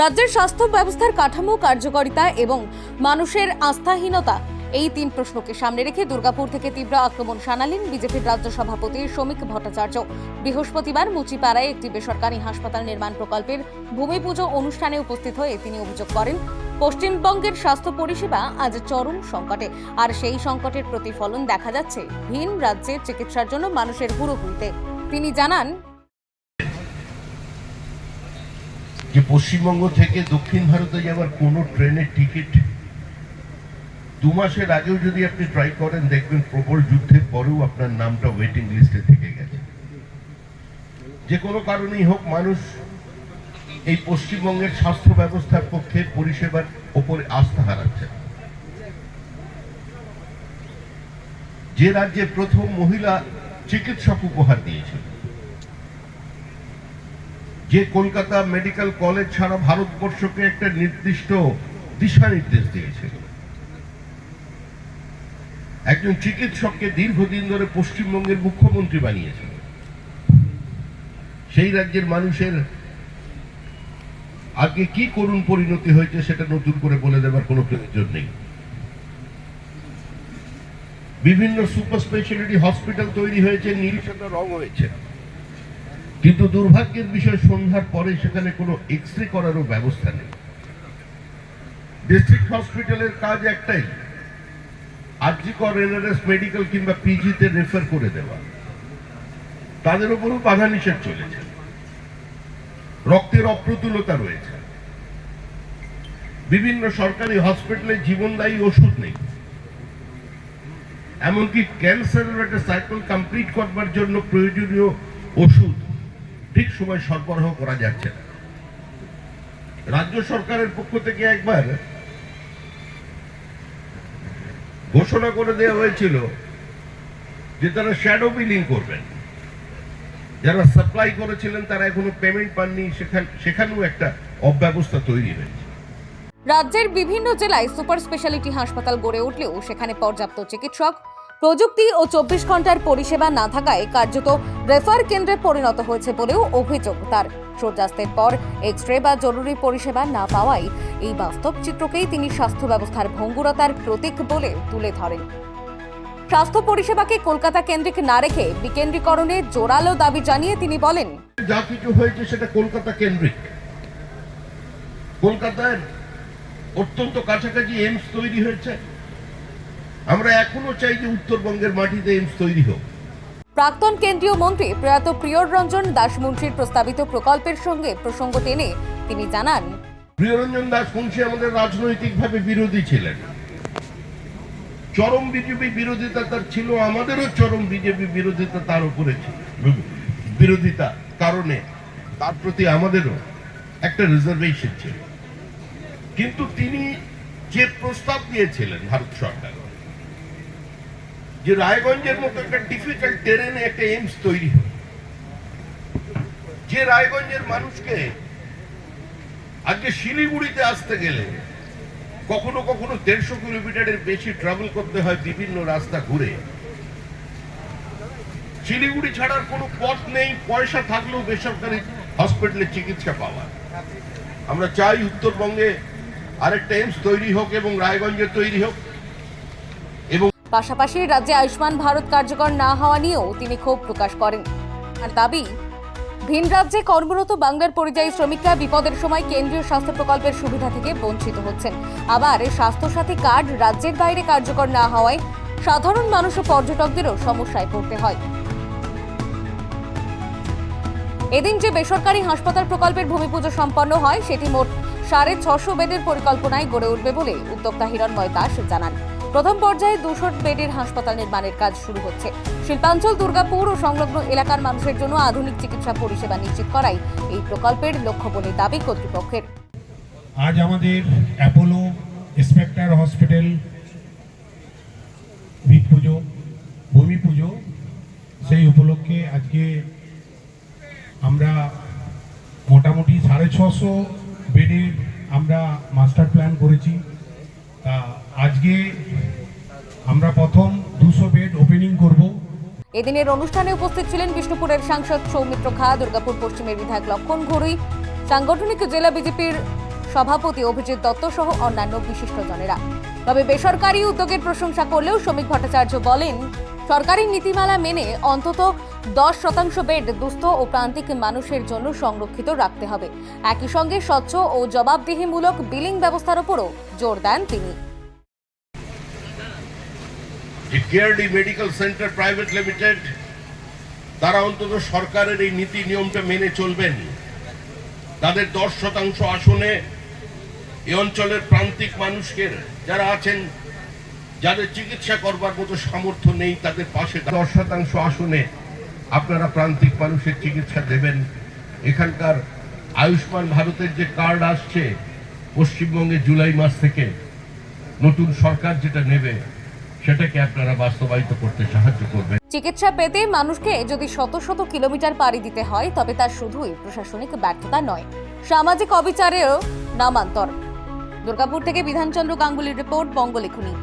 রাজ্যের স্বাস্থ্য ব্যবস্থার কাঠামো, কার্যকারিতা এবং মানুষের আস্থাহীনতা এই তিন প্রশ্নকে সামনে রেখে দুর্গাপুর থেকে তীব্র আক্রমণ শানালেন বিজেপির রাজ্য সভাপতি শ্রমিক ভট্টাচার্য। বৃহস্পতিবার মুচিপাড়ায় একটি বেসরকারি হাসপাতাল নির্মাণ প্রকল্পের ভূমি পুজো অনুষ্ঠানে উপস্থিত হয়ে তিনি অভিযোগ করেন, পশ্চিমবঙ্গের স্বাস্থ্য পরিষেবা আজ চরম সংকটে, আর সেই সংকটের প্রতিফলন দেখা যাচ্ছে ভিন রাজ্যে চিকিৎসার জন্য মানুষের হুড়োহুড়িতে। তিনি জানান, যে পশ্চিমবঙ্গ থেকে দক্ষিণ ভারতে যাওয়ার কোনো ট্রেনের টিকিট 2 মাসের আগেও যদি আপনি ট্রাই করেন, দেখবেন প্রবল যুদ্ধের পরেও আপনার নামটা ওয়েটিং লিস্টে থেকে গেছে। যে কোনো কারণেই হোক, মানুষ এই পশ্চিমবঙ্গের স্বাস্থ্য ব্যবস্থার পক্ষে পরিষেবার ওপরে আস্থা হারাচ্ছে। যে রাজ্যে প্রথম মহিলা চিকিৎসক উপহার দিয়েছিল, যে কলকাতা মেডিকেল কলেজ সারা ভারতবর্ষকে একটা নির্দিষ্ট দিশা নির্দেশ দিয়েছিল, একজন চিকিৎসককে দীর্ঘদিন ধরে পশ্চিমবঙ্গের মুখ্যমন্ত্রী বানিয়েছিল, সেই রাজ্যের মানুষের আগে কি করুণ পরিণতি হয়েছে সেটা নতুন করে বলে দেওয়ার কোনো প্রয়োজন নেই। বিভিন্ন সুপার স্পেশালিটি হসপিটাল তৈরি হয়েছে, নীল সাদা রং হয়েছে, কিন্তু দুর্ভাগ্যের বিষয় সন্ধ্যার পরে সেখানে কোনো এক্সরে করারও ব্যবস্থা নেই। ডিস্ট্রিক্ট হসপিটালের কাজ একটাই, আরজিকর, এনআরএস মেডিকেল কিংবা পিজিতে রেফার করে দেওয়া। তাদের উপরও বাধা নিষেধ চলেছে, রক্তের অপ্রতুলতা রয়েছে, বিভিন্ন সরকারি হসপিটালে জীবনদায়ী ওষুধ নেই, এমনকি ক্যান্সারের একটা সাইকেল কমপ্লিট করবার জন্য প্রয়োজনীয় ওষুধ ঠিক সময় সরবরাহ করা যাচ্ছে না। রাজ্য সরকারের পক্ষ থেকে একবার ঘোষণা করে দেওয়া হয়েছিল যে তারা শ্যাডো বিলিং করবেন। যারা সাপ্লাই করেছিলেন তারা এখনো পেমেন্ট পাননি, সেখানেও একটা অব্যবস্থা তৈরি হয়েছে। রাজ্যের বিভিন্ন জেলায় সুপার স্পেশালিটি হাসপাতাল গড়ে উঠলেও সেখানে পর্যাপ্ত চিকিৎসক, প্রযুক্তি ও 24 ঘন্টার পরিষেবা না থাকায় কার্যত রেফার কেন্দ্রে পরিণত হয়েছে বলেও অভিযোগ তার। সূর্যাস্তের পর এক্সরে বা জরুরি পরিষেবা না পাওয়ায় এই বাস্তব চিত্রকেই তিনি স্বাস্থ্য ব্যবস্থার ভঙ্গুরতার প্রতীক বলে তুলে ধরেন। স্বাস্থ্য পরিষেবাকে কলকাতা কেন্দ্রিক না রেখে বিকেন্দ্রীকরণে জোরালো দাবি জানিয়ে তিনি বলেন, যা কিছু হয়েছে সেটা কলকাতা কেন্দ্রিক। কলকাতার অত্যন্ত কাছাকাছি এইমস তৈরি হয়েছে, আমরা এখনো চাই যে উত্তরবঙ্গের মাটিতে এইমস তৈরি হোক। প্রাক্তন কেন্দ্রীয় মন্ত্রী প্রয়াত প্রিয়রঞ্জন দাশমুন্সির প্রস্তাবিত প্রকল্পের সঙ্গে প্রসঙ্গ টেনে তিনি জানান, প্রিয়রঞ্জন দাশমুন্সি আমাদের রাজনৈতিকভাবে বিরোধী ছিলেন, চরম বিজেপি বিরোধিতা তার ছিল, আমাদেরও চরম বিজেপি বিরোধিতা তার উপরে ছিল। বিরোধিতা কারণে তার প্রতি আমাদেরও একটা রিজার্ভেশন ছিল, কিন্তু তিনি যে প্রস্তাব দিয়েছিলেন ভারত সরকার, যে রায়গঞ্জের মতো একটা ডিফিকাল্ট টেরেনে একটা এইমস তৈরি হয়, যে রায়গঞ্জের মানুষকে আজকে শিলিগুড়িতে আসতে গেলে কখনো কখনো 150 কিলোমিটারের বেশি ট্রাভেল করতে হয় বিভিন্ন রাস্তা ঘুরে, শিলিগুড়ি ছাড়ার কোনো পথ নেই, পয়সা থাকলেও বেসরকারি হসপিটালে চিকিৎসা পাওয়ার। আমরা চাই উত্তরবঙ্গে আরেকটা এইমস তৈরি হোক এবং রায়গঞ্জে তৈরি হোক। এবং পাশাপাশি রাজ্যে আয়ুষ্মান ভারত কার্যকর না হওয়া নিয়েও তিনি ক্ষোভ প্রকাশ করেন। আর দাবি, ভিন রাজ্যে কর্মরত বাংলার পরিযায়ী শ্রমিকরা বিপদের সময় কেন্দ্রীয় স্বাস্থ্য প্রকল্পের সুবিধা থেকে বঞ্চিত হচ্ছেন। আবার স্বাস্থ্যসাথী কার্ড রাজ্যের বাইরে কার্যকর না হওয়ায় সাধারণ মানুষ ও পর্যটকদেরও সমস্যায় পড়তে হয়। এদিন যে বেসরকারি হাসপাতাল প্রকল্পের ভূমিপুজো সম্পন্ন হয় সেটি মোট 650 বেডের পরিকল্পনায় গড়ে উঠবে বলে উদ্যোক্তা হিরণময় দাস জানান। প্রথম পর্যায়ে 200 বেডের হাসপাতাল নির্মাণের কাজ শুরু হচ্ছে। শিল্পাঞ্চল, দুর্গাপুর ও সংলগ্ন এলাকার মানুষের জন্য আধুনিক চিকিৎসা পরিষেবা নিশ্চিত করাই এই প্রকল্পের লক্ষ্য বলে দাবি কর্তৃপক্ষের। আজ আমাদের অ্যাপোলো স্পেক্টার হসপিটাল ভূমি পুজো, সেই উপলক্ষে আজকে আমরা মোটামুটি 650 বেডের আমরা মাস্টার প্ল্যান করেছি। তা আজকে আমরা প্রথম 200 বেড ওপেনিং করব। এদিনের অনুষ্ঠানে উপস্থিত ছিলেন বিষ্ণুপুরের সাংসদ সৌমিত্র খা, দুর্গাপুর পশ্চিমের বিধায়ক লক্ষণ ঘড়ুই, সাংগঠনিক জেলা বিজেপির সভাপতি অভিজিৎ দত্ত সহ অন্যান্য বিশিষ্টজনেরা। তবে বেসরকারি উদ্যোগের প্রশংসা করলেও শ্রমিক ভট্টাচার্য বলেন, সরকারি নীতিমালা মেনে অন্তত 10% বেড দুস্থ ও প্রান্তিক মানুষের জন্য সংরক্ষিত রাখতে হবে। একই সঙ্গে স্বচ্ছ ও জবাবদিহিমূলক বিলিং ব্যবস্থার উপরও জোর দেন তিনি। কেয়ারডি মেডিকেল সেন্টার প্রাইভেট লিমিটেড তারা অন্তত সরকারের এই নীতি নিয়মটা মেনে চলবেন। তাদের 10% আসনে এই অঞ্চলের প্রান্তিক মানুষকে যারা আছেন, যাদের চিকিৎসা করবার মতো সামর্থ্য নেই, তাদের পাশে 10% আসনে আপনারা প্রান্তিক মানুষের চিকিৎসা দেবেন। এখানকার আয়ুষ্মান ভারতের যে কার্ড আসছে পশ্চিমবঙ্গে জুলাই মাস থেকে, নতুন সরকার যেটা নেবে সেটাকে আপনারা বাস্তবায়িত করতে সাহায্য করবেন। চিকিৎসা পেতে মানুষকে যদি শত শত কিলোমিটার পাড়ি দিতে হয়, তবে তা শুধুই প্রশাসনিক ব্যর্থতা নয়, সামাজিক অবিচারেরও নামান্তর। দুর্গাপুর থেকে বিধানচন্দ্র গাঙ্গুলির রিপোর্ট, বঙ্গলেখনী।